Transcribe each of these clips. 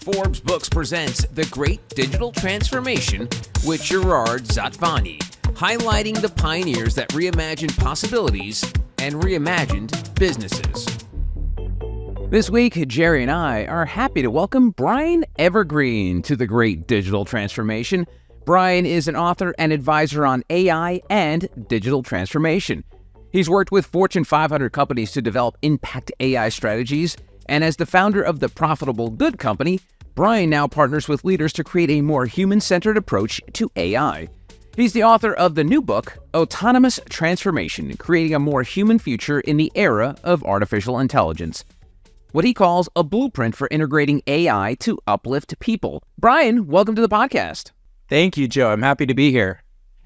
Forbes Books presents The Great Digital Transformation with Gerard Szatvanyi, highlighting the pioneers that reimagined possibilities and reimagined businesses. This week, Jerry and I are happy to welcome Brian Evergreen to The Great Digital Transformation. Brian is an author and advisor on AI and digital transformation. He's worked with Fortune 500 companies to develop impact AI strategies, and as the founder of the Profitable Good Company, Brian now partners with leaders to create a more human-centered approach to AI. He's the author of the new book, Autonomous Transformation, Creating a More Human Future in the Era of Artificial Intelligence, what he calls a blueprint for integrating AI to uplift people. Brian, welcome to the podcast. Thank you, Joe. I'm happy to be here.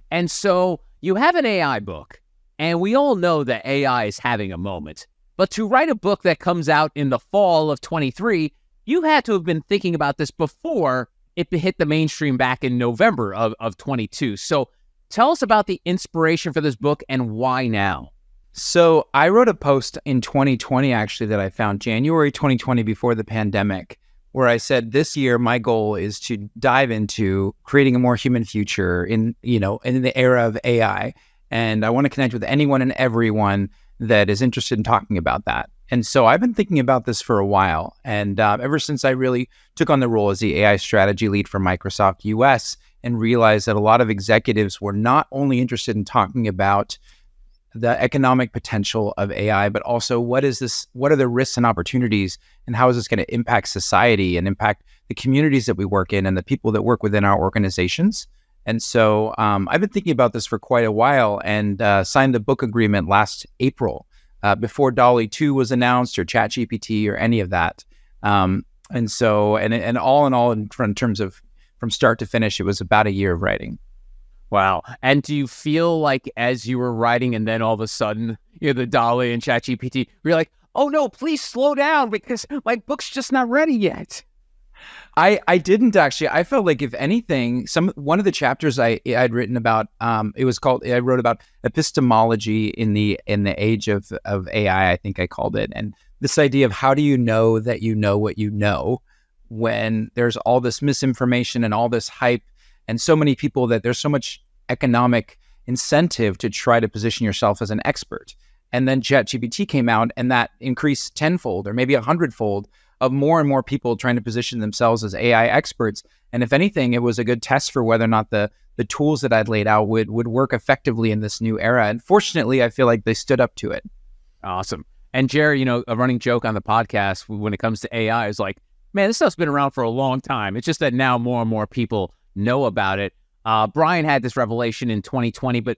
And so you have an AI book, and we all know that AI is having a moment. But to write a book that comes out in the fall of 23, you had to have been thinking about this before it hit the mainstream back in November of 22. So tell us about the inspiration for this book and why now? So I wrote a post in 2020, actually, that I found January 2020 before the pandemic, where I said this year my goal is to dive into creating a more human future in the era of AI. And I want to connect with anyone and everyone that is interested in talking about that. And so I've been thinking about this for a while. And ever since I really took on the role as the AI strategy lead for Microsoft US and realized that a lot of executives were not only interested in talking about the economic potential of AI, but also what are the risks and opportunities, and how is this going to impact society and impact the communities that we work in and the people that work within our organizations. And so I've been thinking about this for quite a while and signed the book agreement last April before DALL-E 2 was announced or ChatGPT or any of that. And all in all, in terms of from start to finish, it was about a year of writing. Wow. And do you feel like as you were writing and then all of a sudden, the DALL-E and ChatGPT, you're like, oh no, please slow down because my book's just not ready yet? I didn't actually. I felt like, if anything, one of the chapters I'd written about, I wrote about epistemology in the age of AI, I think I called it. And this idea of how do you know that you know what you know when there's all this misinformation and all this hype and so many people that there's so much economic incentive to try to position yourself as an expert. And then ChatGPT came out and that increased tenfold or maybe 100-fold of more and more people trying to position themselves as AI experts. And if anything, it was a good test for whether or not the tools that I'd laid out would work effectively in this new era. And fortunately, I feel like they stood up to it. Awesome. And Jerry, a running joke on the podcast when it comes to AI is like, man, this stuff's been around for a long time. It's just that now more and more people know about it. Brian had this revelation in 2020, but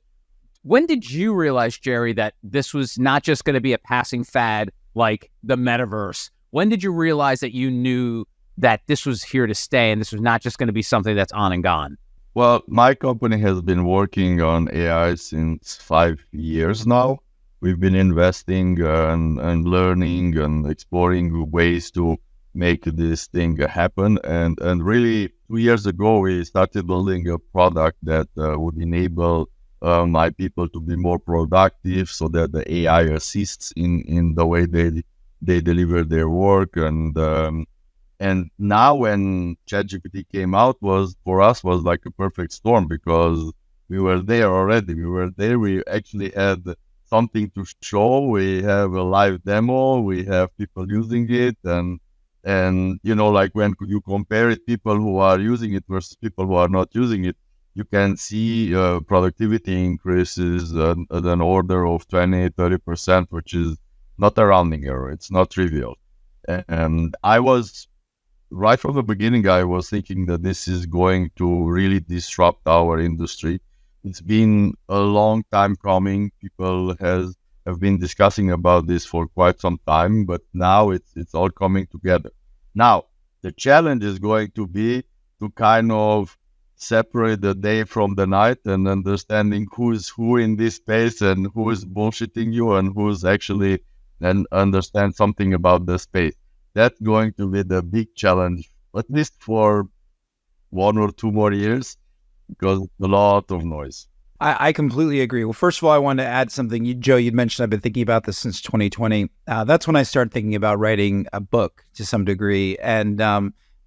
when did you realize, Jerry, that this was not just going to be a passing fad like the metaverse? When did you realize that you knew that this was here to stay and this was not just going to be something that's on and gone? Well, my company has been working on AI since 5 years now. We've been investing and learning and exploring ways to make this thing happen. And really, 2 years ago, we started building a product that would enable my people to be more productive so that the AI assists in the way they deliver their work. And now when ChatGPT came out, was like a perfect storm because we were there already. We actually had something to show. We have a live demo. We have people using it. And like when you compare it, people who are using it versus people who are not using it, you can see productivity increases at an order of 20-30%, which is not a rounding error. It's not trivial. And I was, right from the beginning, I was thinking that this is going to really disrupt our industry. It's been a long time coming. People have been discussing about this for quite some time, but now it's all coming together. Now, the challenge is going to be to kind of separate the day from the night and understanding who's who in this space and who is bullshitting you and who's actually and understand something about the space. That's going to be the big challenge, at least for 1 or 2 more years, because a lot of noise. I completely agree. Well, first of all, I wanted to add something. Joe, you'd mentioned I've been thinking about this since 2020. That's when I started thinking about writing a book to some degree. And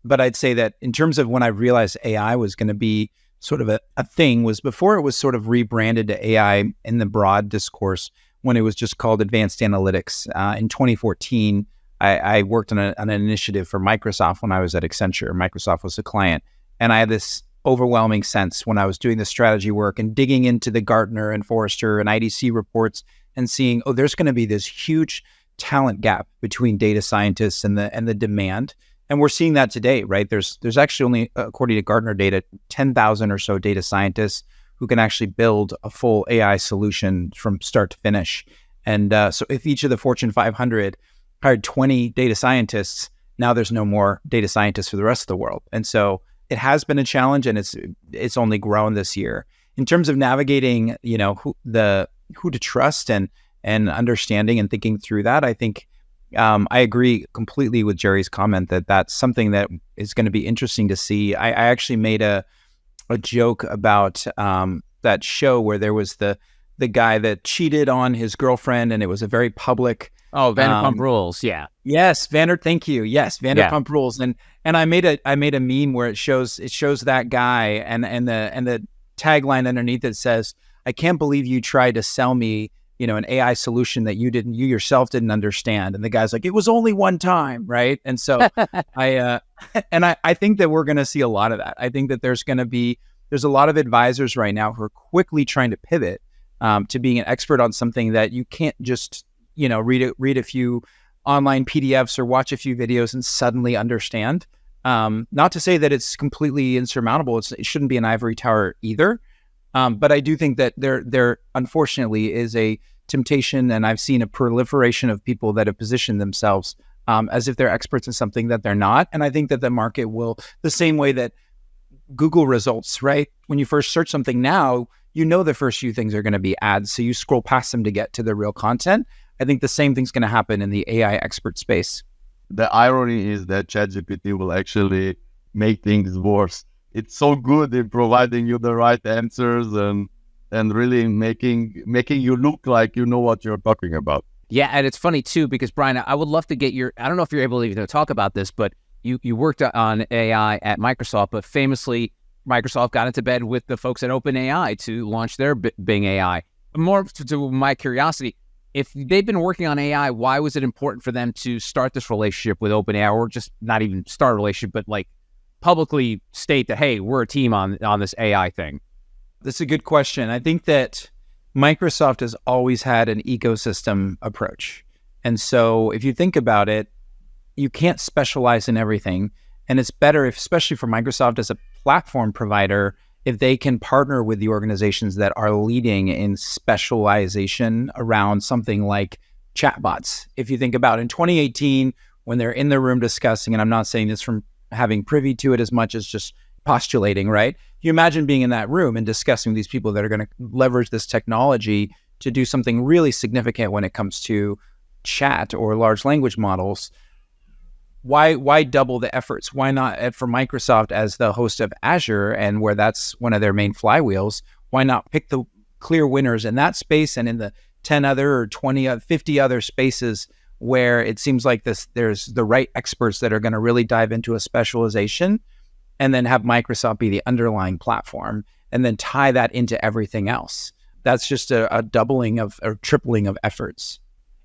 But I'd say that in terms of when I realized AI was going to be sort of a thing was before it was sort of rebranded to AI in the broad discourse when it was just called advanced analytics. In 2014, I worked on an initiative for Microsoft when I was at Accenture. Microsoft was a client. And I had this overwhelming sense when I was doing the strategy work and digging into the Gartner and Forrester and IDC reports and seeing, oh, there's going to be this huge talent gap between data scientists and the demand. And we're seeing that today, right? There's actually only, according to Gartner data, 10,000 or so data scientists who can actually build a full AI solution from start to finish. And so if each of the Fortune 500 hired 20 data scientists, now there's no more data scientists for the rest of the world. And so it has been a challenge, and it's only grown this year. In terms of navigating, who to trust and understanding and thinking through that, I think I agree completely with Jerry's comment that that's something that is going to be interesting to see. I actually made a joke about that show where there was the guy that cheated on his girlfriend, and it was a very public. Oh, Vanderpump Rules, yeah. Yes, thank you. Yes, Vanderpump Rules, and I made a meme where it shows that guy and the tagline underneath it says, "I can't believe you tried to sell me, an AI solution that you yourself didn't understand." And the guy's like, "It was only one time," right? And so I think that we're going to see a lot of that. I think that there's a lot of advisors right now who are quickly trying to pivot to being an expert on something that you can't just read a few online PDFs or watch a few videos and suddenly understand. Not to say that it's completely insurmountable. It shouldn't be an ivory tower either. But I do think that there unfortunately is a temptation, and I've seen a proliferation of people that have positioned themselves as if they're experts in something that they're not. And I think that the market will, the same way that Google results, right? When you first search something now, the first few things are going to be ads. So you scroll past them to get to the real content. I think the same thing's going to happen in the AI expert space. The irony is that ChatGPT will actually make things worse. It's so good in providing you the right answers and really making you look like you know what you're talking about. Yeah, and it's funny too, because Brian, I would love to get I don't know if you're able to even talk about this, but you worked on AI at Microsoft, but famously Microsoft got into bed with the folks at OpenAI to launch their Bing AI. More to my curiosity, if they've been working on AI, why was it important for them to start this relationship with OpenAI, or just not even start a relationship, but like publicly state that, hey, we're a team on this AI thing? That's a good question. I think that Microsoft has always had an ecosystem approach. And so if you think about it, you can't specialize in everything. And it's better, especially for Microsoft as a platform provider, if they can partner with the organizations that are leading in specialization around something like chatbots. If you think about in 2018, when they're in the room discussing, and I'm not saying this from having privy to it as much as just postulating, right? You imagine being in that room and discussing with these people that are going to leverage this technology to do something really significant when it comes to chat or large language models. Why double the efforts? Why not, for Microsoft as the host of Azure and where that's one of their main flywheels, why not pick the clear winners in that space and in the 10 other or 20, 50 other spaces where it seems like there's the right experts that are going to really dive into a specialization, and then have Microsoft be the underlying platform and then tie that into everything else. That's just a doubling or tripling of efforts.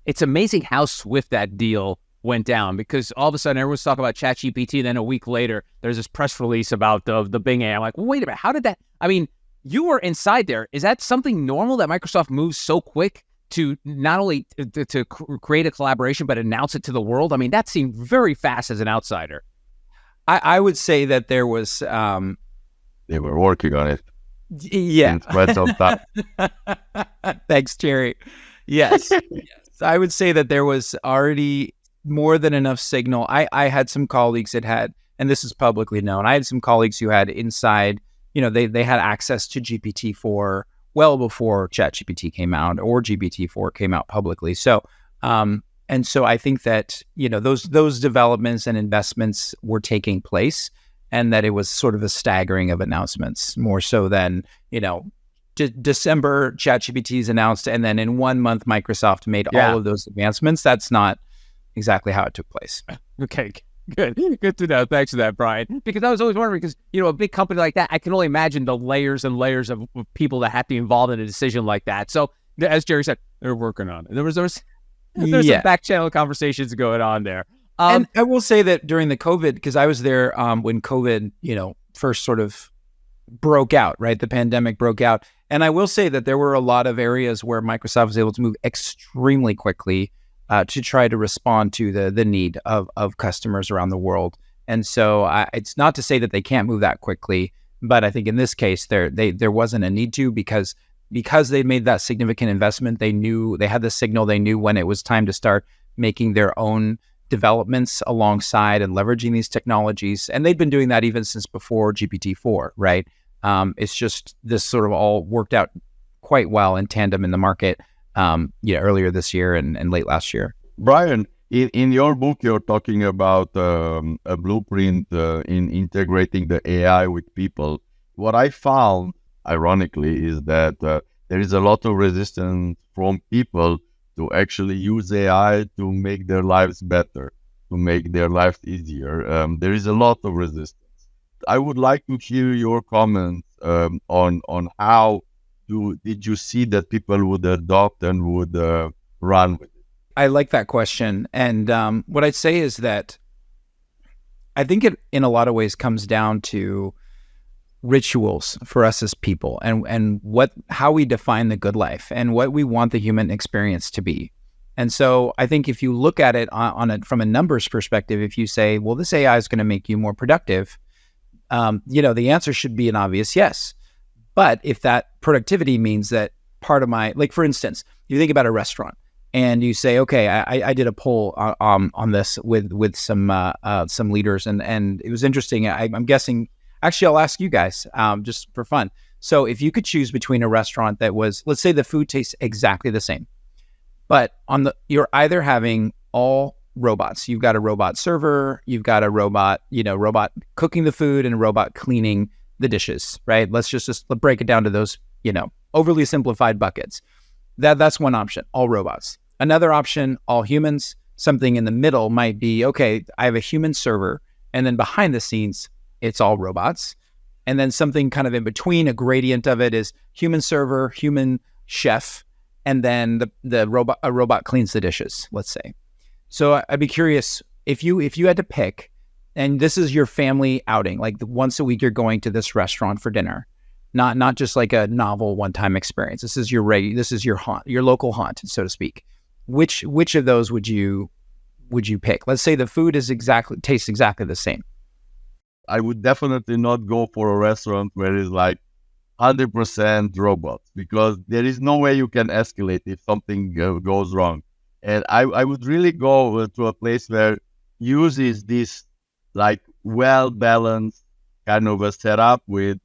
It's amazing how swift that deal went down, because all of a sudden everyone's talking about ChatGPT. Then a week later, there's this press release about the Bing AI. I'm like, well, wait a minute, how did that? I mean, you were inside there. Is that something normal that Microsoft moves so quick to not only to create a collaboration, but announce it to the world? I mean, that seemed very fast as an outsider. I would say that there was... They were working on it. Yeah. Quite some time. Thanks, Jerry. Yes. Yes. I would say that there was already more than enough signal. I had some colleagues that had, and this is publicly known, I had some colleagues who had inside, they had access to GPT-4 well before ChatGPT came out or GPT-4 came out publicly. So, and so I think that, those developments and investments were taking place, and that it was sort of a staggering of announcements, more so than, December ChatGPT is announced, and then in 1 month, Microsoft made all of those advancements. That's not exactly how it took place. Okay. Good to know. Thanks for that, Brian. Because I was always wondering, because, a big company like that, I can only imagine the layers and layers of people that have to be involved in a decision like that. So as Jerry said, they're working on it. There's some back channel conversations going on there. And I will say that during the COVID, because I was there when COVID, first sort of broke out, right? The pandemic broke out. And I will say that there were a lot of areas where Microsoft was able to move extremely quickly to try to respond to the need of customers around the world. And so it's not to say that they can't move that quickly, but I think in this case, there wasn't a need to, because they made that significant investment. They had the signal, they knew when it was time to start making their own developments alongside and leveraging these technologies. And they'd been doing that even since before GPT-4, right? It's just this sort of all worked out quite well in tandem in the market earlier this year and late last year. Brian, in your book, you're talking about a blueprint in integrating the AI with people. What I found, ironically, is that there is a lot of resistance from people to actually use AI to make their lives better, to make their lives easier. There is a lot of resistance. I would like to hear your comments on how did you see that people would adopt and would run with it? I like that question. And what I'd say is that I think it, in a lot of ways, comes down to rituals for us as people, and how we define the good life and what we want the human experience to be. And so I think if you look at it from a numbers perspective, if you say, well, this AI is going to make you more productive, the answer should be an obvious yes. But if that productivity means that part of for instance, you think about a restaurant and you say, okay, I did a poll on this with some leaders, and it was interesting. I'm guessing, actually, I'll ask you guys just for fun. So if you could choose between a restaurant that was, let's say the food tastes exactly the same, but you're either having all robots. You've got a robot server, you've got a robot cooking the food, and a robot cleaning the dishes, right? Let's just break it down to those, overly simplified buckets. That's one option, all robots. Another option, all humans. Something in the middle might be, okay, I have a human server, and then behind the scenes, it's all robots. And then something kind of in between, a gradient of it, is human server, human chef, and then a robot cleans the dishes, let's say. So I'd be curious, if you had to pick, and this is your family outing, like once a week you're going to this restaurant for dinner, not just like a novel one-time experience. This is your haunt, your local haunt, so to speak. Which of those would you pick? Let's say the food tastes exactly the same. I would definitely not go for a restaurant where it's like 100% robots, because there is no way you can escalate if something goes wrong. And I would really go to a place where uses this like well-balanced kind of a setup with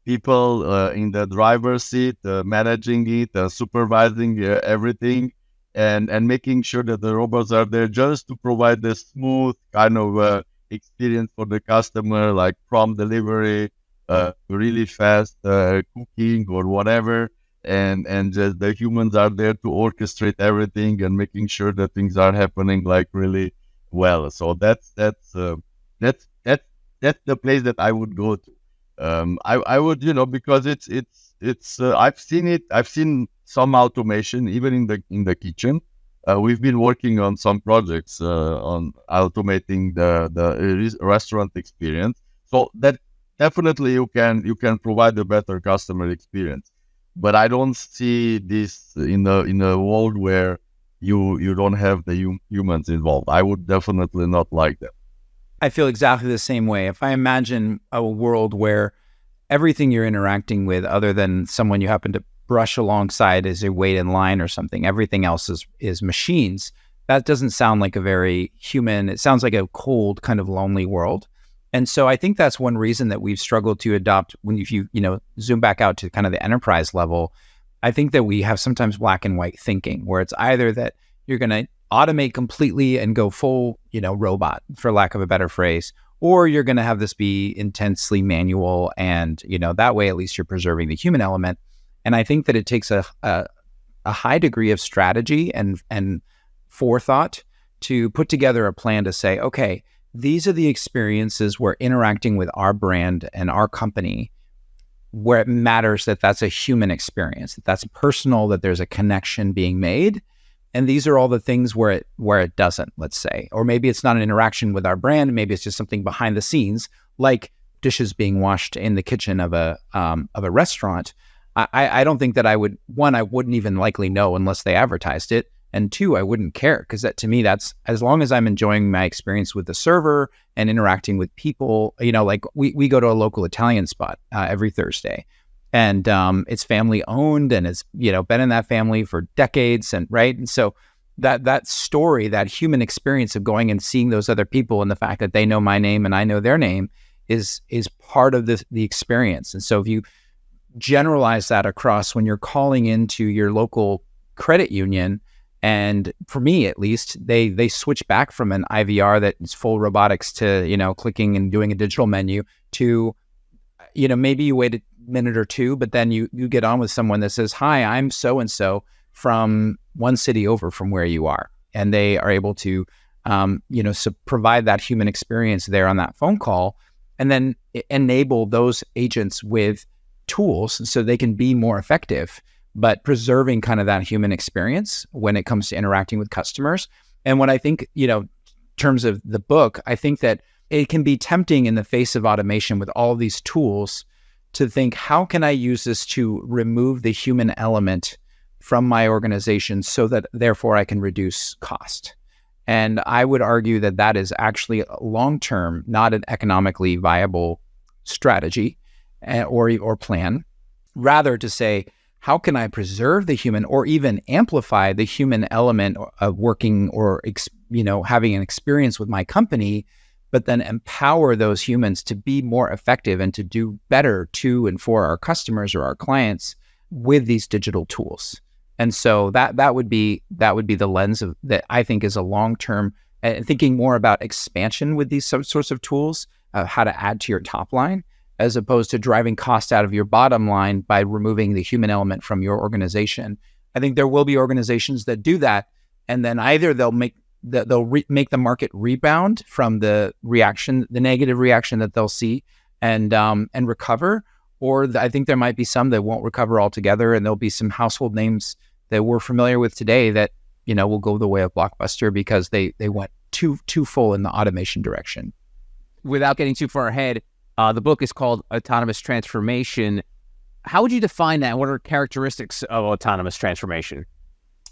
people in the driver's seat, managing it, supervising everything, and making sure that the robots are there just to provide the smooth kind of experience for the customer, like prompt delivery, really fast cooking or whatever, and just the humans are there to orchestrate everything and making sure that things are happening like really well. So that's the place that I would go to. I would, because it's I've seen some automation even in the kitchen. We've been working on some projects on automating the restaurant experience. So that definitely you can provide a better customer experience. But I don't see this in a world where you don't have the humans involved. I would definitely not like that. I feel exactly the same way. If I imagine a world where everything you're interacting with, other than someone you happen to brush alongside as you wait in line or something, everything else is machines. That doesn't sound like a very human. It sounds like a cold, kind of lonely world. And so I think that's one reason that we've struggled to adopt. If you zoom back out to kind of the enterprise level, I think that we have sometimes black and white thinking, where it's either that you're going to automate completely and go full, robot, for lack of a better phrase, or you're going to have this be intensely manual, and that way at least you're preserving the human element. And I think that it takes a high degree of strategy and forethought to put together a plan to say, okay, these are the experiences where interacting with our brand and our company, where it matters that that's a human experience, that that's personal, that there's a connection being made. And these are all the things where it doesn't, let's say, or maybe it's not an interaction with our brand. Maybe it's just something behind the scenes, like dishes being washed in the kitchen of a restaurant. I don't think that I wouldn't even likely know unless they advertised it. And two, I wouldn't care, because that, to me, that's, as long as I'm enjoying my experience with the server and interacting with people, like we go to a local Italian spot every Thursday, and it's family owned, and it's, been in that family for decades, and right. And so that story, that human experience of going and seeing those other people, and the fact that they know my name and I know their name is part of the experience. And so if you generalize that across when you're calling into your local credit union, and for me at least, they switch back from an IVR that is full robotics to, clicking and doing a digital menu to, maybe you wait a minute or two, but then you get on with someone that says, "Hi, I'm so-and-so from one city over from where you are." And they are able to, provide that human experience there on that phone call, and then enable those agents with tools so they can be more effective, but preserving kind of that human experience when it comes to interacting with customers. And what I think, in terms of the book, I think that it can be tempting in the face of automation with all these tools to think, how can I use this to remove the human element from my organization so that therefore I can reduce cost? And I would argue that that is actually long-term, not an economically viable strategy or plan. Rather, to say, how can I preserve the human, or even amplify the human element of working or having an experience with my company, but then empower those humans to be more effective and to do better to and for our customers or our clients with these digital tools. And so that would be the lens of that I think is a long-term, thinking more about expansion with these sorts of tools, how to add to your top line, as opposed to driving cost out of your bottom line by removing the human element from your organization. I think there will be organizations that do that, and then either they'll make the market rebound from the negative reaction that they'll see, and recover. Or I think there might be some that won't recover altogether, and there'll be some household names that we're familiar with today that will go the way of Blockbuster because they went too full in the automation direction. Without getting too far ahead, the book is called Autonomous Transformation. How would you define that? What are characteristics of autonomous transformation?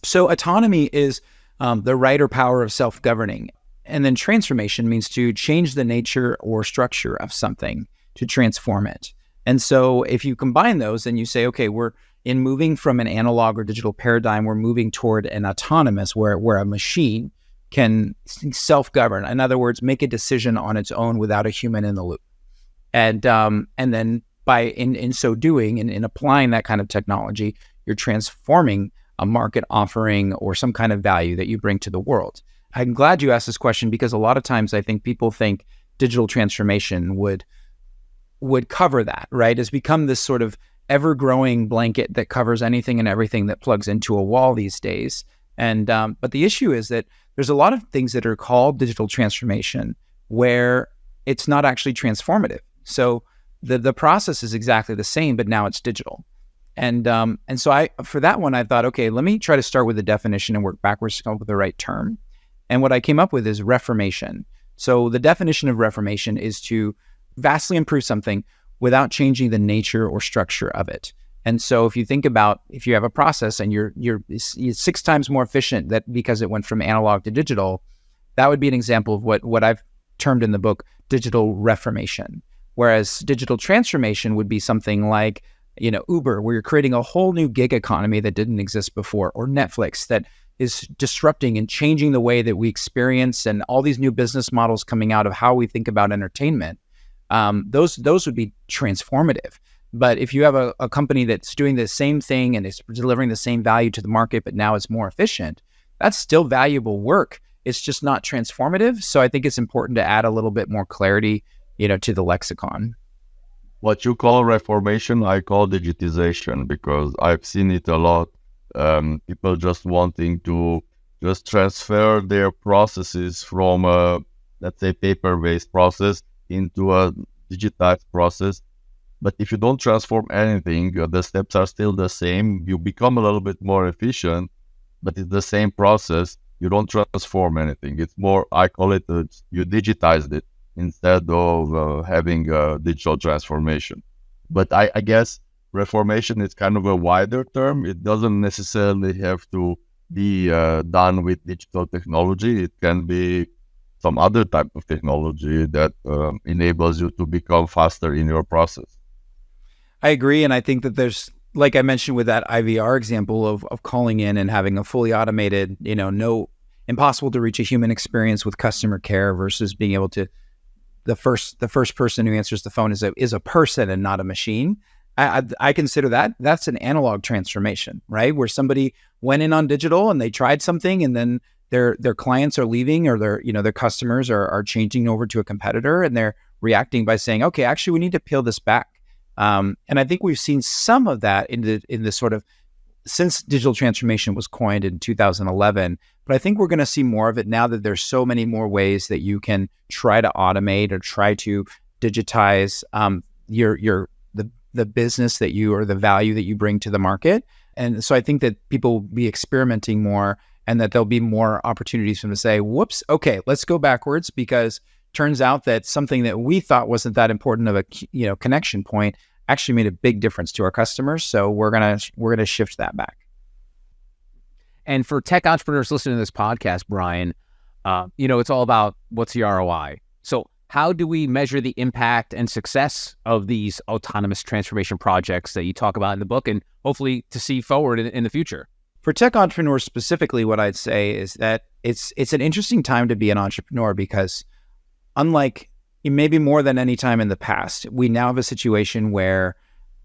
So autonomy is the right or power of self-governing. And then transformation means to change the nature or structure of something, to transform it. And so if you combine those and you say, okay, we're in moving from an analog or digital paradigm, we're moving toward an autonomous where a machine can self-govern. In other words, make a decision on its own without a human in the loop. And then by in so doing, in applying that kind of technology, you're transforming a market offering or some kind of value that you bring to the world. I'm glad you asked this question, because a lot of times I think people think digital transformation would cover that, right? It's become this sort of ever-growing blanket that covers anything and everything that plugs into a wall these days. And but the issue is that there's a lot of things that are called digital transformation where it's not actually transformative. So the process is exactly the same, but now it's digital. And so for that one, I thought, okay, let me try to start with the definition and work backwards to come up with the right term. And what I came up with is reformation. So the definition of reformation is to vastly improve something without changing the nature or structure of it. And so if you think about, if you have a process and you're 6 times more efficient because it went from analog to digital, that would be an example of what I've termed in the book digital reformation. Whereas digital transformation would be something like, Uber, where you're creating a whole new gig economy that didn't exist before, or Netflix that is disrupting and changing the way that we experience, and all these new business models coming out of how we think about entertainment. Those would be transformative. But if you have a company that's doing the same thing and is delivering the same value to the market, but now it's more efficient, that's still valuable work. It's just not transformative. So I think it's important to add a little bit more clarity, to the lexicon. What you call reformation, I call digitization, because I've seen it a lot. People just wanting to just transfer their processes from a let's say, paper-based process into a digitized process. But if you don't transform anything, the steps are still the same. You become a little bit more efficient, but it's the same process. You don't transform anything. It's more, I call it, you digitized it instead of having a digital transformation. But I guess reformation is kind of a wider term. It doesn't necessarily have to be done with digital technology. It can be some other type of technology that enables you to become faster in your process. I agree. And I think that there's, like I mentioned with that IVR example of calling in and having a fully automated, no impossible to reach a human experience with customer care versus being able to, the first person who answers the phone is a person and not a machine. I consider that's an analog transformation, right? Where somebody went in on digital and they tried something and then their clients are leaving or their customers are changing over to a competitor and they're reacting by saying, okay, actually we need to peel this back. And I think we've seen some of that in the sort of, since digital transformation was coined in 2011, but I think we're going to see more of it now that there's so many more ways that you can try to automate or try to digitize the business that you, or the value that you bring to the market. And so I think that people will be experimenting more and that there'll be more opportunities for them to say, whoops, okay, let's go backwards, because turns out that something that we thought wasn't that important of a connection point actually made a big difference to our customers. So we're gonna shift that back. And for tech entrepreneurs listening to this podcast, Brian, it's all about what's the ROI. So how do we measure the impact and success of these autonomous transformation projects that you talk about in the book, and hopefully to see forward in the future? For tech entrepreneurs specifically, what I'd say is that it's an interesting time to be an entrepreneur, because unlike maybe more than any time in the past, we now have a situation where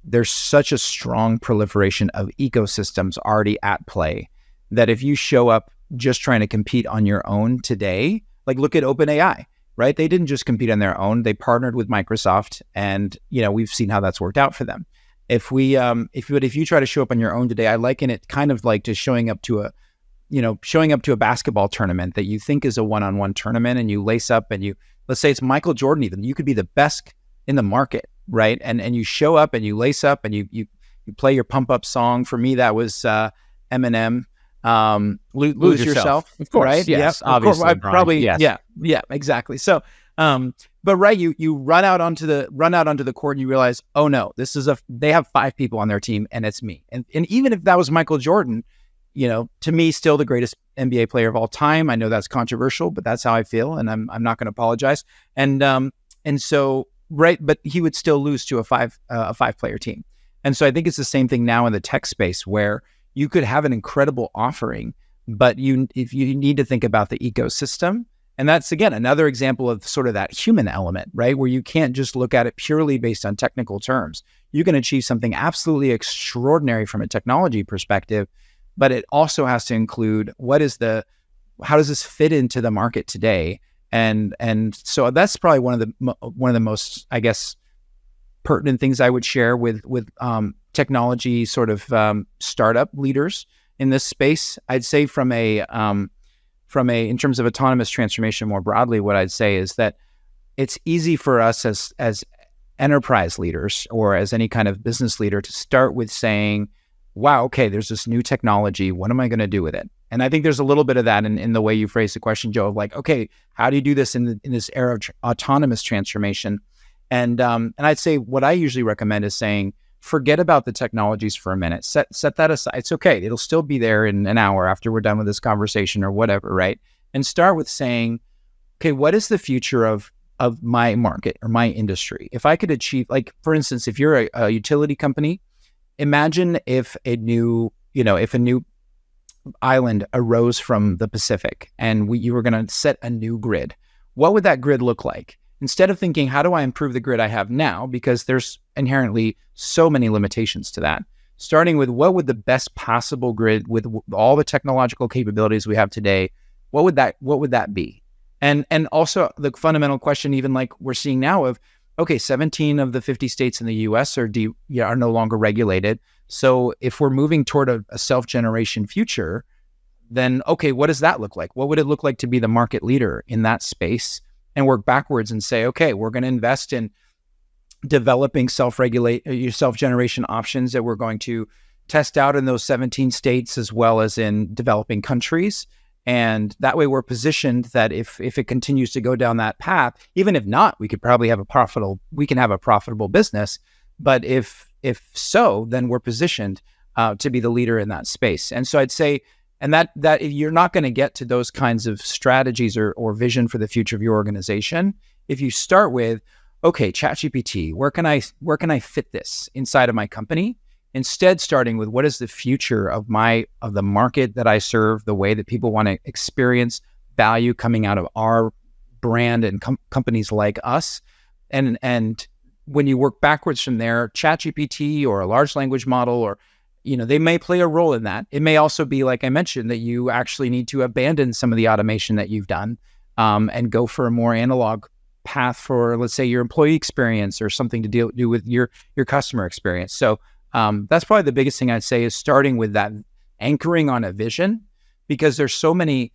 there's such a strong proliferation of ecosystems already at play that if you show up just trying to compete on your own today, like look at OpenAI, right? They didn't just compete on their own. They partnered with Microsoft, and we've seen how that's worked out for them. If you try to show up on your own today, I liken it kind of like just showing up to a basketball tournament that you think is a one-on-one tournament, and you lace up and let's say it's Michael Jordan, even you could be the best in the market, right? And you show up and you lace up and you play your pump up song. For me, that was Eminem. Lose yourself, of course. Right? Yes, yeah, obviously. Of course, probably. Yes. Yeah, exactly. So, but right, you run out onto the court and you realize, oh no, they have 5 people on their team and it's me. And even if that was Michael Jordan, to me, still the greatest NBA player of all time. I know that's controversial, but that's how I feel, and I'm not going to apologize. And so right, but he would still lose to a 5-player team. And so I think it's the same thing now in the tech space, where you could have an incredible offering, but if you need to think about the ecosystem. And that's, again, another example of sort of that human element, right? Where you can't just look at it purely based on technical terms. You can achieve something absolutely extraordinary from a technology perspective, but it also has to include how does this fit into the market today? And so that's probably one of the most, I guess, pertinent things I would share with technology sort of startup leaders in this space. I'd say in terms of autonomous transformation more broadly, what I'd say is that it's easy for us as enterprise leaders or as any kind of business leader to start with saying, wow, okay, there's this new technology. What am I going to do with it? And I think there's a little bit of that in the way you phrase the question, Joe, of like, okay, how do you do this in this era of autonomous transformation? And I'd say what I usually recommend is saying, forget about the technologies for a minute. Set that aside. It's okay. It'll still be there in an hour after we're done with this conversation or whatever, right? And start with saying, okay, what is the future of my market or my industry? If I could achieve, like, for instance, if you're a utility company, imagine if a new island arose from the Pacific and you were going to set a new grid. What would that grid look like? Instead of thinking, how do I improve the grid I have now? Because there's inherently so many limitations to that. Starting with what would the best possible grid with all the technological capabilities we have today, what would that be? And also the fundamental question, even like we're seeing now, of, okay, 17 of the 50 states in the US are no longer regulated. So if we're moving toward a self-generation future, then okay, what does that look like? What would it look like to be the market leader in that space? and work backwards and say, okay, we're going to invest in developing self-generation options that we're going to test out in those 17 states as well as in developing countries. And that way we're positioned that if it continues to go down that path, even if not, we could probably have a profitable business. But if so, then we're positioned to be the leader in that space. And so I'd say, and that you're not going to get to those kinds of strategies or vision for the future of your organization if you start with, okay, ChatGPT, where can I fit this inside of my company? Instead, starting with what is the future of the market that I serve, the way that people want to experience value coming out of our brand and companies like us, and when you work backwards from there, ChatGPT or a large language model, or they may play a role in that. It may also be, like I mentioned, that you actually need to abandon some of the automation that you've done and go for a more analog path for, let's say, your employee experience or something to do with your customer experience. So that's probably the biggest thing I'd say, is starting with that, anchoring on a vision, because there's so many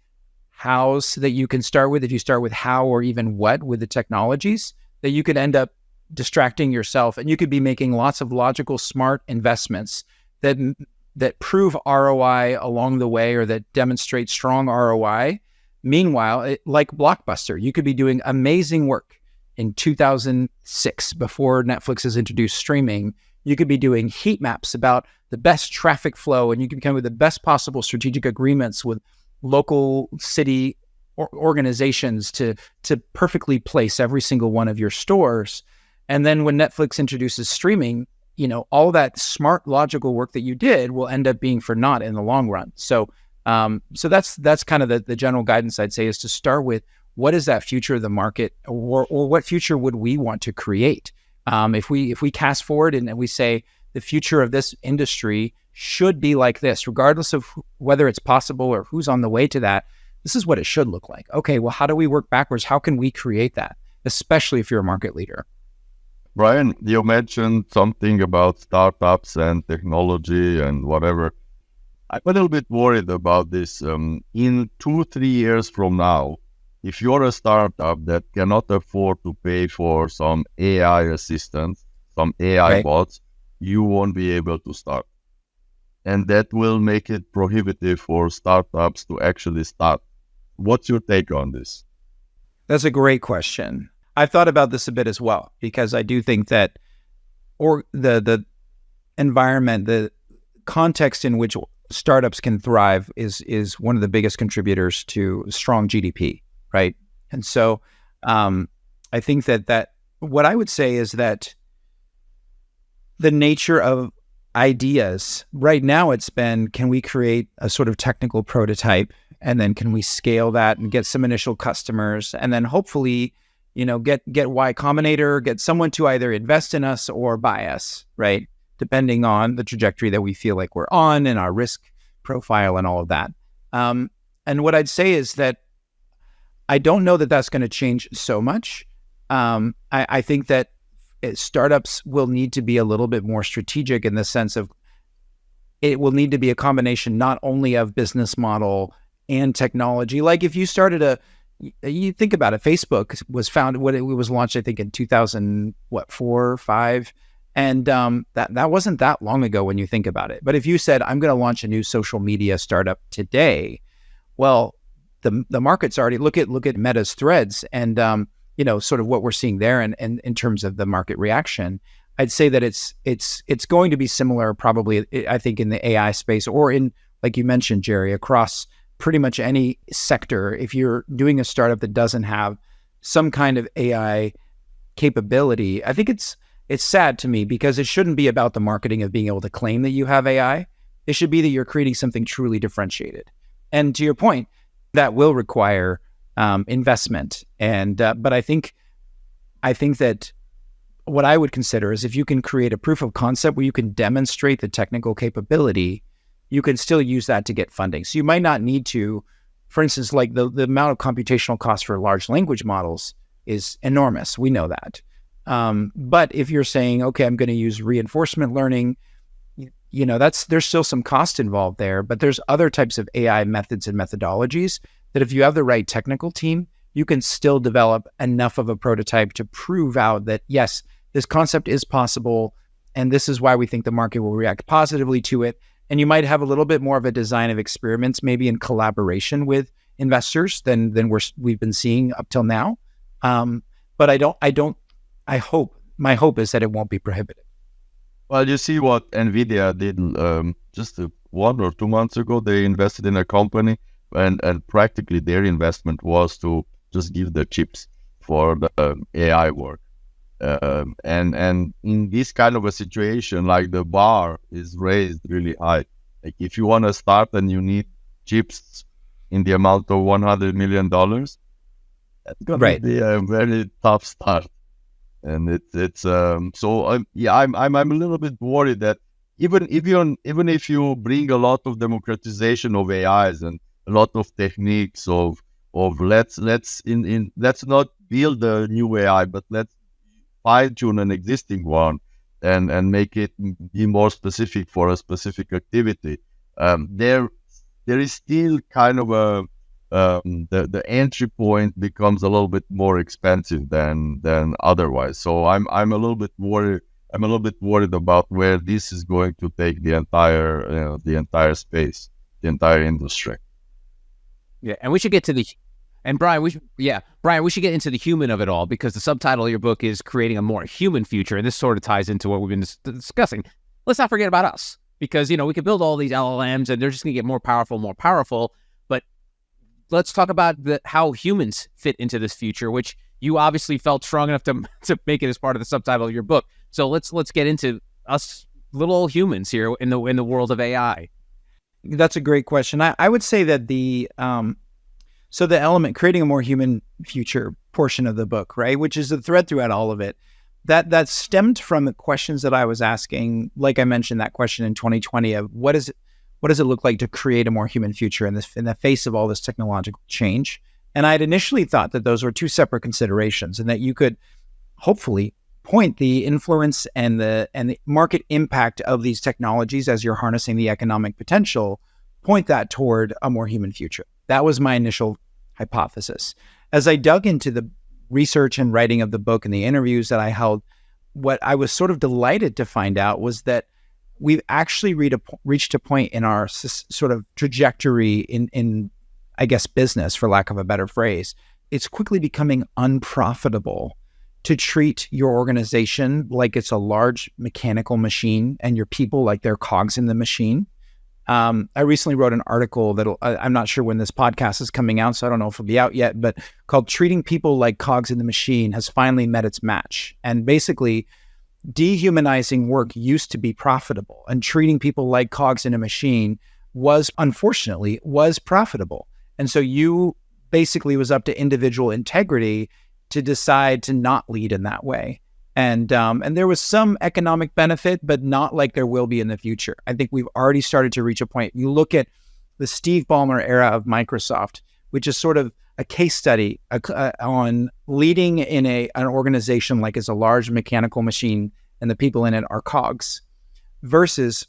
hows that you can start with. If you start with how or even what with the technologies, that you could end up distracting yourself, and you could be making lots of logical, smart investments that prove ROI along the way, or that demonstrate strong ROI. Meanwhile, like Blockbuster, you could be doing amazing work in 2006 before Netflix has introduced streaming. You could be doing heat maps about the best traffic flow, and you can come with the best possible strategic agreements with local city organizations to perfectly place every single one of your stores. And then when Netflix introduces streaming, all that smart, logical work that you did will end up being for naught in the long run. So that's kind of the general guidance I'd say, is to start with, what is that future of the market, or what future would we want to create? If we cast forward and we say the future of this industry should be like this, regardless of whether it's possible or who's on the way to that, this is what it should look like. Okay, well, how do we work backwards? How can we create that, especially if you're a market leader? Brian, you mentioned something about startups and technology and whatever. I'm a little bit worried about this. In 2-3 years from now, if you're a startup that cannot afford to pay for some AI assistants, some AI bots, you won't be able to start. And that will make it prohibitive for startups to actually start. What's your take on this? That's a great question. I've thought about this a bit as well, because I do think that the environment, the context in which startups can thrive is one of the biggest contributors to strong GDP, right? And so I think that what I would say is that the nature of ideas right now, it's been, can we create a sort of technical prototype, and then can we scale that and get some initial customers, and then hopefully get Y Combinator, get someone to either invest in us or buy us, right? Depending on the trajectory that we feel like we're on and our risk profile and all of that. And what I'd say is that I don't know that that's going to change so much. I think that startups will need to be a little bit more strategic, in the sense of it will need to be a combination not only of business model and technology. Like if you started you think about it, Facebook was founded, it was launched, I think, in 2004 or 5. And that wasn't that long ago when you think about it. But if you said, I'm going to launch a new social media startup today, well, the market's already, look at Meta's Threads and, sort of what we're seeing there and in terms of the market reaction. I'd say that it's going to be similar, probably, I think, in the AI space, or in, like you mentioned, Jerry, across pretty much any sector. If you're doing a startup that doesn't have some kind of AI capability, I think it's sad to me, because it shouldn't be about the marketing of being able to claim that you have AI. It should be that you're creating something truly differentiated. And to your point, that will require investment. And but I think that what I would consider is, if you can create a proof of concept where you can demonstrate the technical capability, you can still use that to get funding. So you might not need to, for instance, like the amount of computational costs for large language models is enormous. We know that. But if you're saying, okay, I'm going to use reinforcement learning, there's still some cost involved there, but there's other types of AI methods and methodologies that if you have the right technical team you can still develop enough of a prototype to prove out that, yes, this concept is possible, and this is why we think the market will react positively to it. And you might have a little bit more of a design of experiments, maybe in collaboration with investors than we've been seeing up till now. But my hope is that it won't be prohibitive. Well, you see what NVIDIA did just 1 or 2 months ago. They invested in a company, and practically their investment was to just give the chips for the AI work. And in this kind of a situation, like, the bar is raised really high. Like, if you want to start and you need chips in the amount of $100 million, that's going to be a very tough start. And it's so I'm a little bit worried that even if you bring a lot of democratization of AIs and a lot of techniques of let's not build a new AI, but let's fine-tune an existing one and make it be more specific for a specific activity. There is still kind of the entry point becomes a little bit more expensive than otherwise. So I'm a little bit worried. I'm a little bit worried about where this is going to take the entire space, the entire industry. Yeah, and we should get to Brian, we should get into the human of it all, because the subtitle of your book is Creating a More Human Future, and this sort of ties into what we've been discussing. Let's not forget about us, because, we could build all these LLMs and they're just going to get more powerful, but let's talk about how humans fit into this future, which you obviously felt strong enough to make it as part of the subtitle of your book. So let's get into us little old humans here in the world of AI. That's a great question. I would say that the element Creating a More Human Future portion of the book, right, which is a thread throughout all of it, that stemmed from the questions that I was asking. Like I mentioned, that question in 2020 of what does it look like to create a more human future in the face of all this technological change? And I had initially thought that those were two separate considerations, and that you could hopefully point the influence and the market impact of these technologies as you're harnessing the economic potential, point that toward a more human future. That was my initial hypothesis. As I dug into the research and writing of the book and the interviews that I held, what I was sort of delighted to find out was that we've actually reached a point in our sort of trajectory in, I guess, business, for lack of a better phrase. It's quickly becoming unprofitable to treat your organization like it's a large mechanical machine and your people like they're cogs in the machine. I recently wrote an article that I'm not sure when this podcast is coming out, so I don't know if it'll be out yet, but called Treating People Like Cogs in the Machine Has Finally Met Its Match. And basically, dehumanizing work used to be profitable, and treating people like cogs in a machine unfortunately was profitable. And so you basically was up to individual integrity to decide to not lead in that way. And there was some economic benefit, but not like there will be in the future. I think we've already started to reach a point. You look at the Steve Ballmer era of Microsoft, which is sort of a case study on leading in an organization like it's a large mechanical machine and the people in it are cogs, versus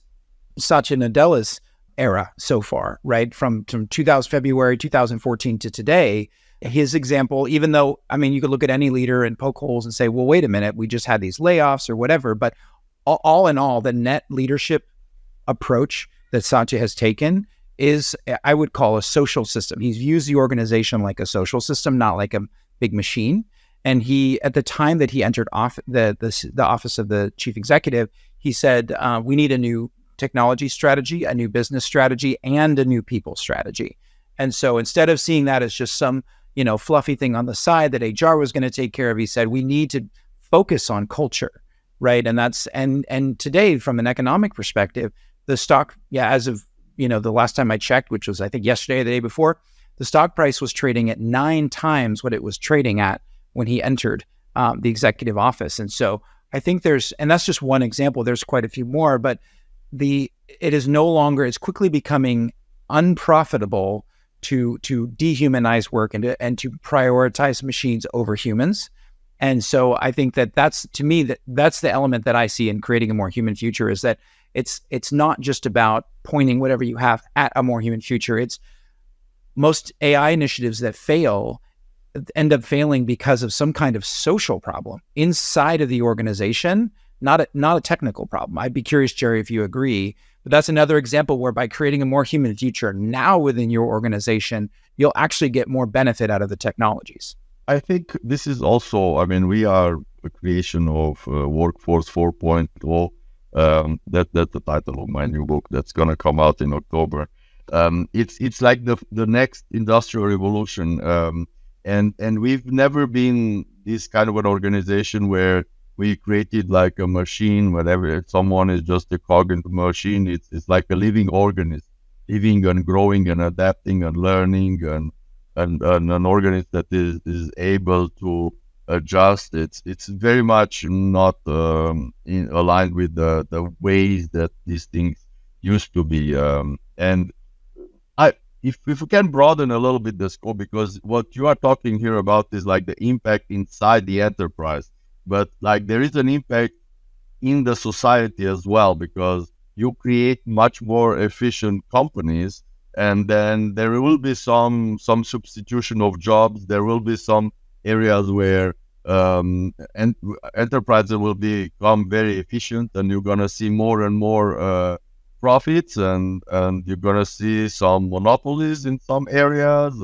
Satya Nadella's era so far, right? From February 2014 to today. His example, even though, you could look at any leader and poke holes and say, well, wait a minute, we just had these layoffs or whatever. But all in all, the net leadership approach that Satya has taken is, I would call, a social system. He's used the organization like a social system, not like a big machine. And he, at the time that he entered the office of the chief executive, he said, we need a new technology strategy, a new business strategy, and a new people strategy. And so instead of seeing that as just some fluffy thing on the side that HR was going to take care of, he said, we need to focus on culture, right? And that's, and today, from an economic perspective, the stock, as of, the last time I checked, which was, I think, yesterday or the day before, the stock price was trading at 9 times what it was trading at when he entered the executive office. And so I think and that's just one example, there's quite a few more, but it's quickly becoming unprofitable to dehumanize work and to prioritize machines over humans. And so I think that's the element that I see in creating a more human future, is that it's not just about pointing whatever you have at a more human future. It's most AI initiatives that fail end up failing because of some kind of social problem inside of the organization, not a technical problem. I'd be curious, Jerry, if you agree. But that's another example where by creating a more human future now within your organization, you'll actually get more benefit out of the technologies. I think this is also, I mean, we are a creation of Workforce 4.0. That's the title of my new book that's going to come out in October. It's like the next industrial revolution. And we've never been this kind of an organization where we created like a machine, whatever. Someone is just a cog in the machine. It's like a living organism, living and growing and adapting and learning and an organism that is able to adjust. It's very much not aligned with the ways that these things used to be. And if we can broaden a little bit the scope, because what you are talking here about is like the impact inside the enterprise, but like there is an impact in the society as well, because you create much more efficient companies, and then there will be some substitution of jobs. There will be some areas where enterprises will become very efficient, and you're gonna see more and more profits, and you're gonna see some monopolies in some areas.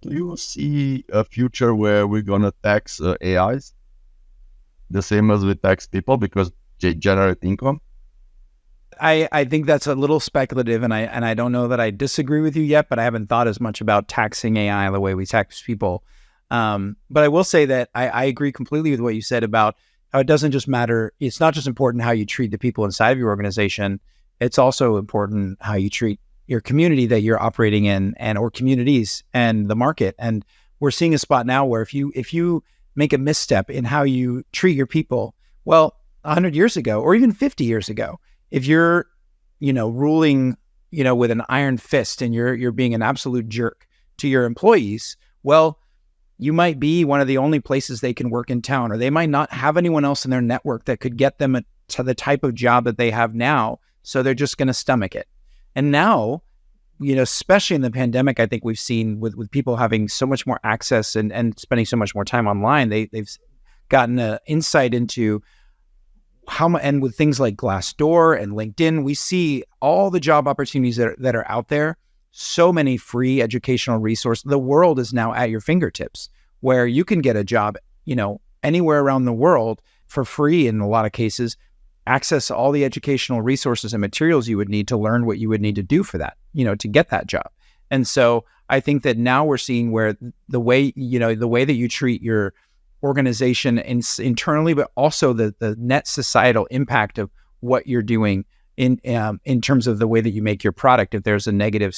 Do you see a future where we're gonna tax AIs the same as we tax people because they generate income? I think that's a little speculative, and I don't know that I disagree with you yet, but I haven't thought as much about taxing AI the way we tax people. But I will say that I agree completely with what you said about how it doesn't just matter. It's not just important how you treat the people inside of your organization. It's also important how you treat your community that you're operating in, or communities and the market. And we're seeing a spot now where if you make a misstep in how you treat your people, well, 100 years ago or even 50 years ago, if you're, ruling, with an iron fist and you're being an absolute jerk to your employees, well, you might be one of the only places they can work in town, or they might not have anyone else in their network that could get them to the type of job that they have now. So they're just going to stomach it. And now, especially in the pandemic, I think we've seen with people having so much more access and spending so much more time online, they've gotten an insight into and with things like Glassdoor and LinkedIn, we see all the job opportunities that are out there. So many free educational resources. The world is now at your fingertips, where you can get a job, anywhere around the world for free in a lot of cases. Access all the educational resources and materials you would need to learn what you would need to do for that, to get that job. And so I think that now we're seeing where the way that you treat your organization internally, but also the net societal impact of what you're doing in terms of the way that you make your product. If there's a negative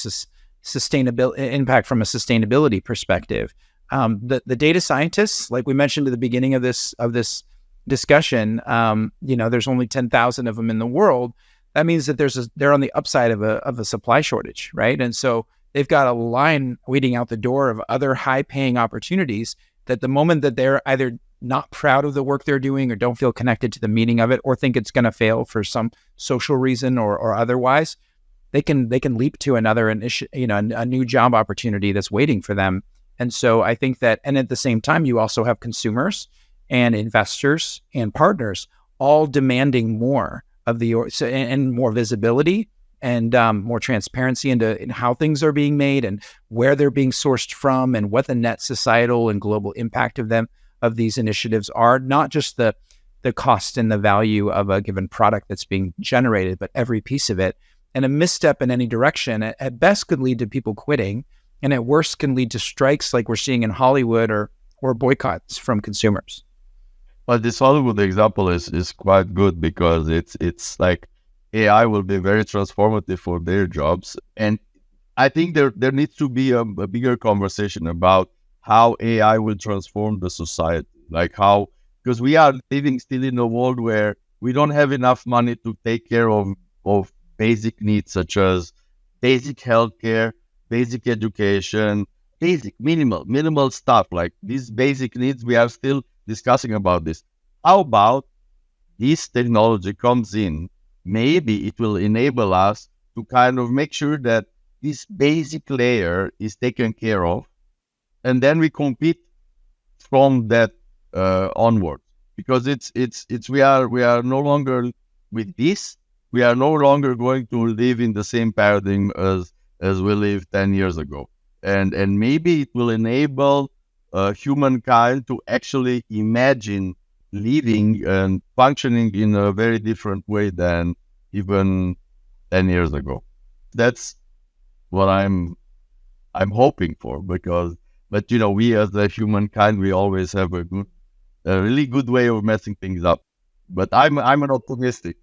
sustainability impact from a sustainability perspective, the data scientists, like we mentioned at the beginning of this discussion, there's only 10,000 of them in the world. That means that they're on the upside of a supply shortage, right? And so they've got a line waiting out the door of other high-paying opportunities that the moment that they're either not proud of the work they're doing or don't feel connected to the meaning of it, or think it's going to fail for some social reason or otherwise, they can leap to another a new job opportunity that's waiting for them. And so I think that, and at the same time, you also have consumers and investors and partners all demanding more of and more visibility and more transparency in how things are being made and where they're being sourced from and what the net societal and global impact of these initiatives are, not just the cost and the value of a given product that's being generated, but every piece of it. And a misstep in any direction at best could lead to people quitting, and at worst can lead to strikes like we're seeing in Hollywood or boycotts from consumers. Well, this Hollywood example is quite good, because it's like AI will be very transformative for their jobs. And I think there needs to be a bigger conversation about how AI will transform the society. Like how, because we are living still in a world where we don't have enough money to take care of basic needs, such as basic healthcare, basic education, basic minimal stuff. Like these basic needs, we are still discussing about this. How about this technology comes in? Maybe it will enable us to kind of make sure that this basic layer is taken care of, and then we compete from that onward, because it's we are no longer with this. We are no longer going to live in the same paradigm as we lived 10 years ago, and maybe it will enable humankind to actually imagine living and functioning in a very different way than even 10 years ago. That's what I'm hoping for, but we as a humankind, we always have a really good way of messing things up. But I'm an optimistic.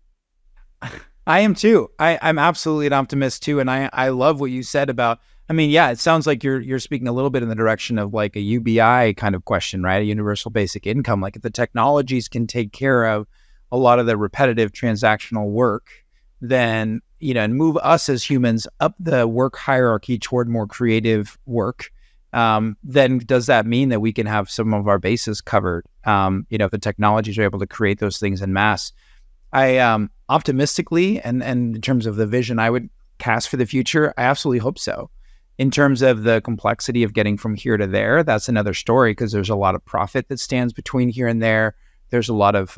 I am too. I'm absolutely an optimist too, and I love what you said about. I mean, yeah, it sounds like you're speaking a little bit in the direction of like a UBI kind of question, right? A universal basic income. Like if the technologies can take care of a lot of the repetitive transactional work, then and move us as humans up the work hierarchy toward more creative work, then does that mean that we can have some of our bases covered? If the technologies are able to create those things en masse. I optimistically and in terms of the vision I would cast for the future, I absolutely hope so. In terms of the complexity of getting from here to there, that's another story, because there's a lot of profit that stands between here and there. There's a lot of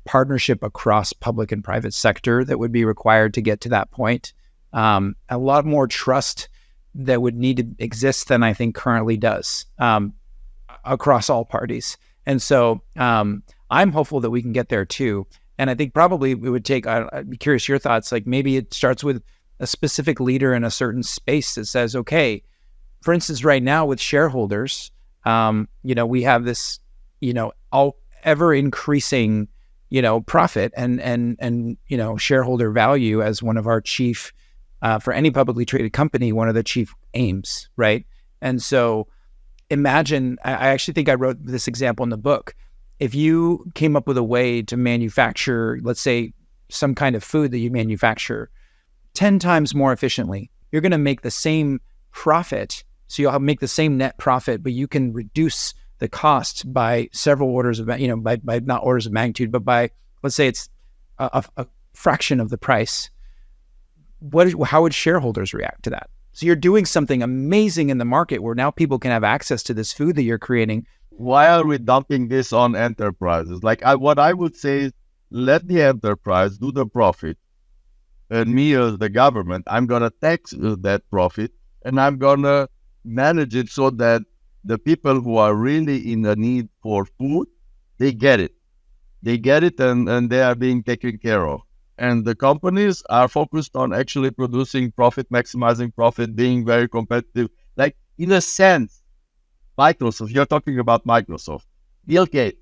partnership across public and private sector that would be required to get to that point. A lot more trust that would need to exist than I think currently does across all parties. And so I'm hopeful that we can get there too. And I think probably it would take, I'd be curious your thoughts, like maybe it starts with a specific leader in a certain space that says, okay, for instance, right now with shareholders, we have this, all ever increasing, profit and shareholder value as one of our chief, for any publicly traded company, one of the chief aims, right? And so imagine, I actually think I wrote this example in the book. If you came up with a way to manufacture, let's say, some kind of food that you manufacture 10 times more efficiently, you're going to make the same profit. So you'll make the same net profit, but you can reduce the cost by several orders of, by not orders of magnitude, but by, let's say it's a fraction of the price. How would shareholders react to that? So you're doing something amazing in the market where now people can have access to this food that you're creating. Why are we dumping this on enterprises? What I would say is, let the enterprise do the profit. And me as the government, I'm going to tax that profit, and I'm going to manage it so that the people who are really in the need for food, they get it. They get it, and they are being taken care of. And the companies are focused on actually producing profit, maximizing profit, being very competitive. Like, in a sense, Microsoft, you're talking about Microsoft. Bill Gates,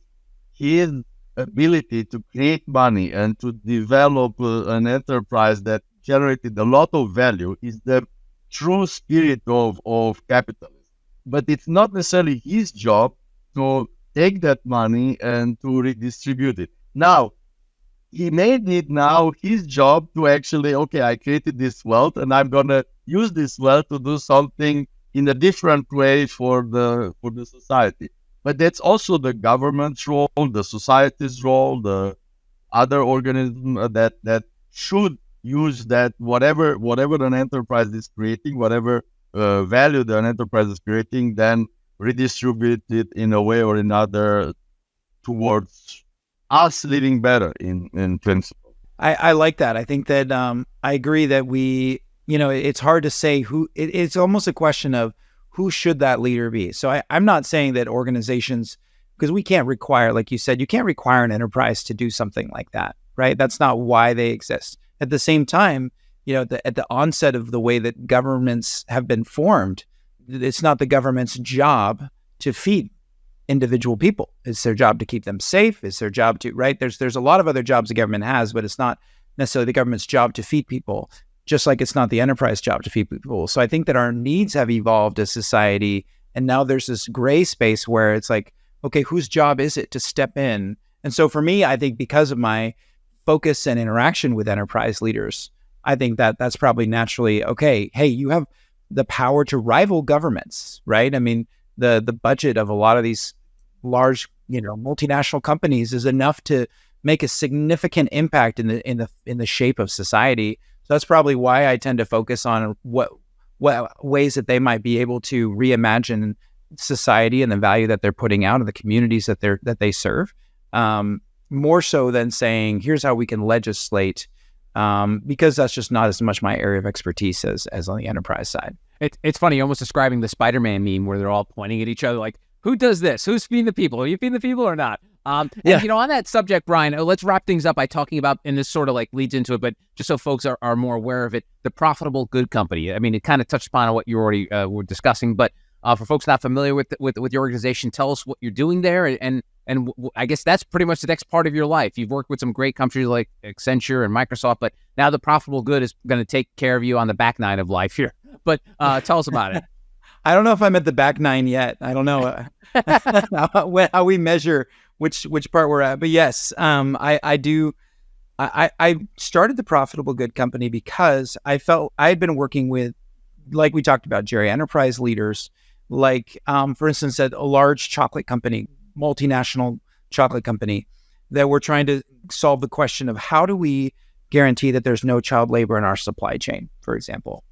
his ability to create money and to develop an enterprise that generated a lot of value is the true spirit of capitalism. But it's not necessarily his job to take that money and to redistribute it. Now, he made it now his job to actually, okay, I created this wealth and I'm going to use this wealth to do something in a different way for the society. But that's also the government's role, the society's role, the other organism that should use that whatever an enterprise is creating, whatever value the enterprise is creating, then redistribute it in a way or another towards us living better in principle. I like that. I think that I agree that we, it's hard to say who, it's almost a question of who should that leader be? So I'm not saying that organizations, because we can't require, like you said, you can't require an enterprise to do something like that, right? That's not why they exist. At the same time, at the onset of the way that governments have been formed, it's not the government's job to feed individual people. It's their job to keep them safe. It's their job to, right? There's a lot of other jobs the government has, but it's not necessarily the government's job to feed people, just like it's not the enterprise job to feed people. So I think that our needs have evolved as society. And now there's this gray space where it's like, okay, whose job is it to step in? And so for me, I think because of my focus and interaction with enterprise leaders, I think that that's probably naturally, okay, hey, you have the power to rival governments, right? I mean, the budget of a lot of these large, multinational companies is enough to make a significant impact in the shape of society. So that's probably why I tend to focus on what ways that they might be able to reimagine society and the value that they're putting out in the communities that they serve, more so than saying, here's how we can legislate, because that's just not as much my area of expertise as on the enterprise side. It's funny, almost describing the Spider-Man meme where they're all pointing at each other like, who does this? Who's feeding the people? Are you feeding the people or not? And, on that subject, Brian, let's wrap things up by talking about, and this sort of like leads into it, but just so folks are more aware of it, the profitable good company. I mean, it kind of touched upon what you already were discussing, but for folks not familiar with your organization, tell us what you're doing there. And I guess that's pretty much the next part of your life. You've worked with some great companies like Accenture and Microsoft, but now the profitable good is going to take care of you on the back nine of life here. But tell us about it. I don't know if I'm at the back nine yet. I don't know how we measure which part we're at. But yes, I do. I started the Profitable Good Company because I felt I had been working with, like we talked about, Jerry, enterprise leaders, like, for instance, at a large chocolate company, multinational chocolate company, that were trying to solve the question of how do we guarantee that there's no child labor in our supply chain, for example.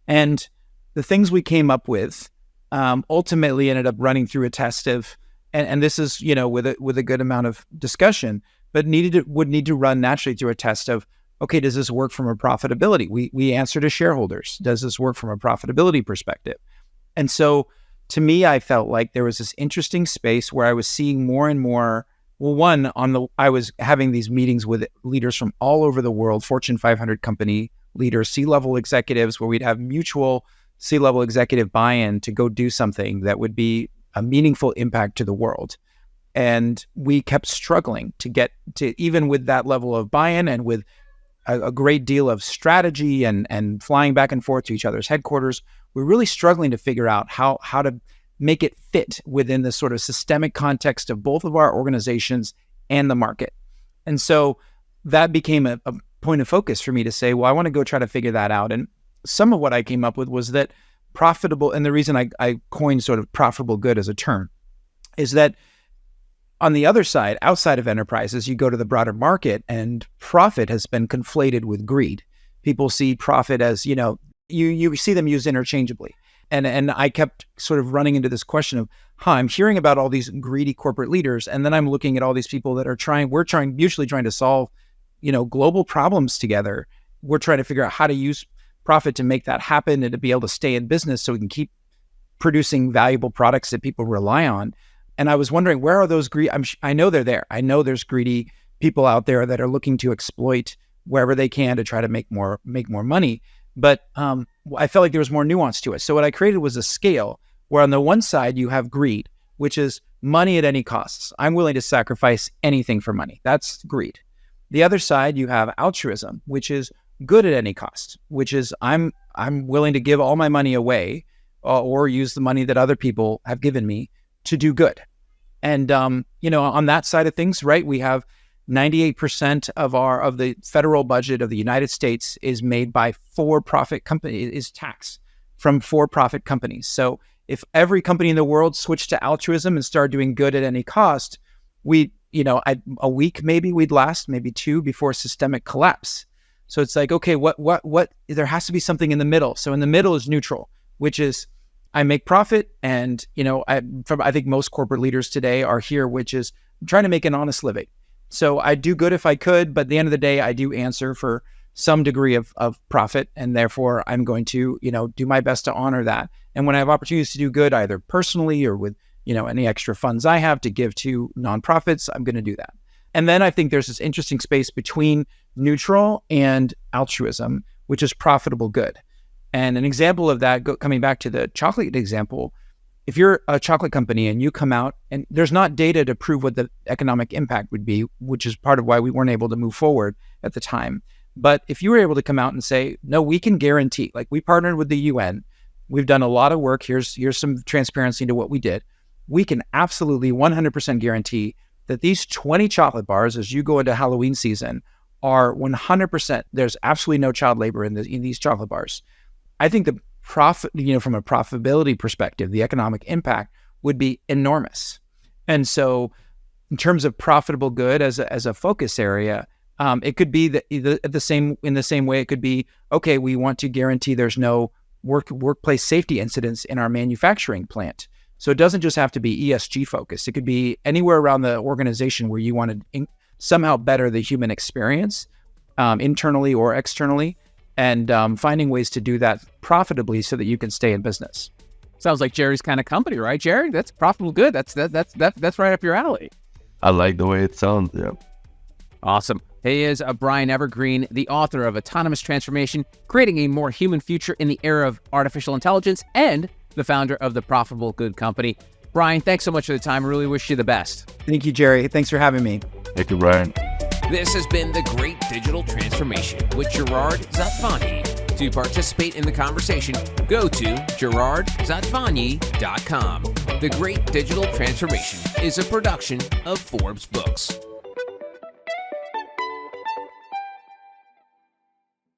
And the things we came up with ultimately ended up running through a test of, and this is, with a good amount of discussion, but would need to run naturally through a test of, okay, does this work from a profitability? We answer to shareholders. Does this work from a profitability perspective? And so to me, I felt like there was this interesting space where I was seeing more and more. Well, I was having these meetings with leaders from all over the world, Fortune 500 company leaders, C-level executives, where we'd have mutual C-level executive buy-in to go do something that would be a meaningful impact to the world. And we kept struggling to get to, even with that level of buy-in and with a great deal of strategy and flying back and forth to each other's headquarters, we're really struggling to figure out how to make it fit within the sort of systemic context of both of our organizations and the market. And so that became a point of focus for me to say, well, I want to go try to figure that out. And some of what I came up with was that profitable, and the reason I coined sort of profitable good as a term, is that on the other side, outside of enterprises, you go to the broader market, and profit has been conflated with greed. People see profit as, you see them used interchangeably. And I kept sort of running into this question of, I'm hearing about all these greedy corporate leaders, and then I'm looking at all these people that we're mutually trying to solve, global problems together. We're trying to figure out how to use profit to make that happen and to be able to stay in business so we can keep producing valuable products that people rely on. And I was wondering, where are those I know they're there. I know there's greedy people out there that are looking to exploit wherever they can to try to make more money. But I felt like there was more nuance to it. So what I created was a scale where on the one side you have greed, which is money at any costs. I'm willing to sacrifice anything for money. That's greed. The other side you have altruism, which is good at any cost, which is I'm willing to give all my money away or use the money that other people have given me to do good. And on that side of things, right, we have 98% of the federal budget of the United States is made by for-profit companies, is tax from for-profit companies. So if every company in the world switched to altruism and started doing good at any cost, a week maybe we'd last, maybe two, before systemic collapse. So it's like, okay, what there has to be something in the middle. So in the middle is neutral, which is I make profit, and I think most corporate leaders today are here, which is I'm trying to make an honest living. So I do good if I could, but at the end of the day, I do answer for some degree of profit, and therefore I'm going to, do my best to honor that. And when I have opportunities to do good, either personally or with, any extra funds I have to give to nonprofits, I'm going to do that. And then I think there's this interesting space between neutral and altruism, which is profitable good. And an example of that, coming back to the chocolate example, if you're a chocolate company and you come out, and there's not data to prove what the economic impact would be, which is part of why we weren't able to move forward at the time. But if you were able to come out and say, no, we can guarantee, like we partnered with the UN, we've done a lot of work, here's some transparency into what we did. We can absolutely 100% guarantee that these 20 chocolate bars, as you go into Halloween season, are 100%, there's absolutely no child labor in these chocolate bars. I think the profit, from a profitability perspective, the economic impact would be enormous. And so in terms of profitable good as a focus area, it could be in the same way, it could be, okay, we want to guarantee there's no workplace safety incidents in our manufacturing plant. So it doesn't just have to be ESG focused. It could be anywhere around the organization where you want to somehow better the human experience, internally or externally, and finding ways to do that profitably so that you can stay in business. Sounds like Jerry's kind of company, right, Jerry? That's profitable good. That's right up your alley. I like the way it sounds. Yeah. Awesome. He is Brian Evergreen, the author of Autonomous Transformation, Creating a More Human Future in the Era of Artificial Intelligence, and the founder of the Profitable Good Company. Brian, thanks so much for the time. I really wish you the best. Thank you, Jerry. Thanks for having me. Thank you, Brian. This has been The Great Digital Transformation with Gerard Szatvanyi. To participate in the conversation, go to gerardzatvanyi.com. The Great Digital Transformation is a production of Forbes Books.